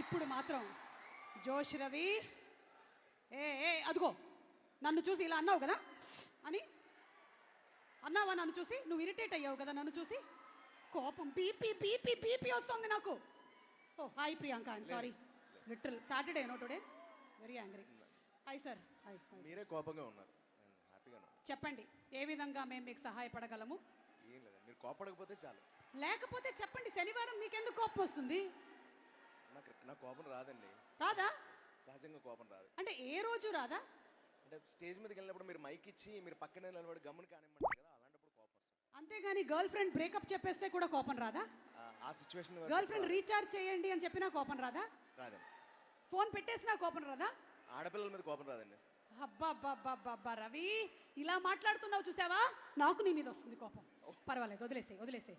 ఇప్పుడు మాత్రం జోష్ రవి అదిగో నన్ను చూసి ఇలా అన్నావు కదా అని అన్నావా? నన్ను చూసి నువ్వు ఇరిటేట్ అయ్యావు కదా నన్ను చూసి. కోపం బీపీ బీపీ బీపీ వస్తుంది నాకు. Oh hi Priyanka, I'm sorry, literal Saturday no today, very angry. Hi sir. Hi. మీరే కోపంగా ఉన్నారు, నేను హ్యాపీగా ఉన్నాను. చెప్పండి ఏ విధంగా మేము మీకు సహాయపడగలము? ఏం లేదు, మీరు కోపడకపోతే చాలు. లేకపోతే చెప్పండి, శనివారం మీకెందుకు కోపం వస్తుంది? నాకు కోపం రాదండి. రాదా? సహజంగా కోపం రాదు. అంటే ఏ రోజు రాదా? అంటే స్టేజ్ మీదకి వెళ్ళినప్పుడు మీరు మైక్ ఇచ్చి మీరు పక్కనే నిలబడి గమ్మున కానివ్వండి కదా, అలాంటప్పుడు కోపం వస్తుంది. అంతేగాని గర్ల్ ఫ్రెండ్ బ్రేకప్ చెప్పేస్తే కూడా కోపం రాదా? ఆ సిచ్యువేషన్ గర్ల్ ఫ్రెండ్ రీఛార్జ్ చేయండి అని చెప్పినా కోపం రాదా? రాదండి. ఫోన్ పెట్టేసినా కోపం రాదా? ఆడపిల్లల మీద కోపం రాదండి. అబ్బా రవి, ఇలా మాట్లాడుతున్నావు చూసావా, నాకు నీ మీద వస్తుంది కోపం. పర్వాలేదు, వదిలేసే.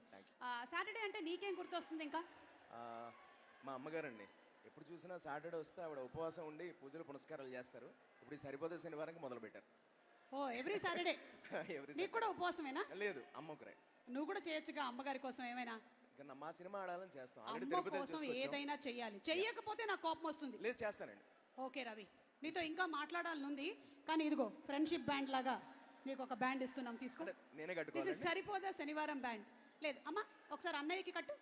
సాటర్డే అంటే నీకేం గుర్తొస్తుంది ఇంకా? మా అమ్మగారండి, ఎప్పుడు చూసినా సాటర్డే వస్తే ఆవిడ ఉపవాసం ఉండి పూజలు పునస్కారాలు చేస్తారు. ఇప్పుడు ఈ సరిపోతే శనివారంకి మొదలు పెట్టారు. ఓ ఎవ్రీ సాటర్డే నీకు కూడా ఉపవాసమేనా? లేదు, అమ్మ ఒకరే. నువ్వు కూడా చేయొచ్చుగా అమ్మగారి కోసం ఏమైనా. మా సినిమా ఆడాలని చేస్తాం. అమ్మ కోసం ఏదైనా చెయ్యాలి, చెయ్యకపోతే నాకు కోపం వస్తుంది. లేదు, చేస్తానండి. ఓకే రవి, నీతో ఇంకా మాట్లాడాలని ఉంది, కానీ ఇదిగో ఫ్రెండ్షిప్ బ్యాండ్ లాగా నీకు ఒక బ్యాండ్ ఇస్తున్నాం, తీసుకో. నేనే కట్టుకోవాలి. సరిపోదా శనివారం బ్యాండ్? లేదు అమ్మా, ఒకసారి అన్నయ్యకి కట్టు.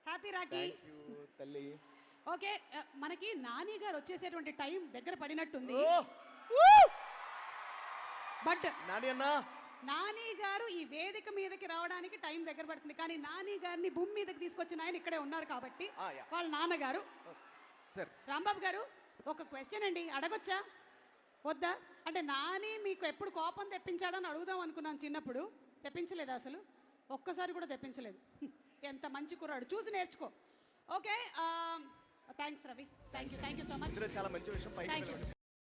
హ్యాపీ రాఖీ తల్లి. ఓకే, మనకి నాని గారు వచ్చేసేటువంటి టైం దగ్గర పడినట్టుంది. బట్ నాని గారు ఈ వేదిక మీదకి రావడానికి టైం దగ్గర పడుతుంది, కానీ నాని గారిని భూమి మీదకి తీసుకొచ్చిన ఆయన ఇక్కడే ఉన్నారు కాబట్టి వాళ్ళ నాన్నగారు. రాంబాబు గారు, ఒక క్వశ్చన్ అండి, అడగొచ్చా వద్దా? అంటే నాని మీకు ఎప్పుడు కోపం తెప్పించాడని అడుగుదాం అనుకున్నాను చిన్నప్పుడు. తెప్పించలేదు, అసలు ఒక్కసారి కూడా తెప్పించలేదు. ఎంత మంచి కుర్రాడు, చూసి నేర్చుకో. Okay, thanks Ravi, thank you so much. చాలా మంచి విషయం.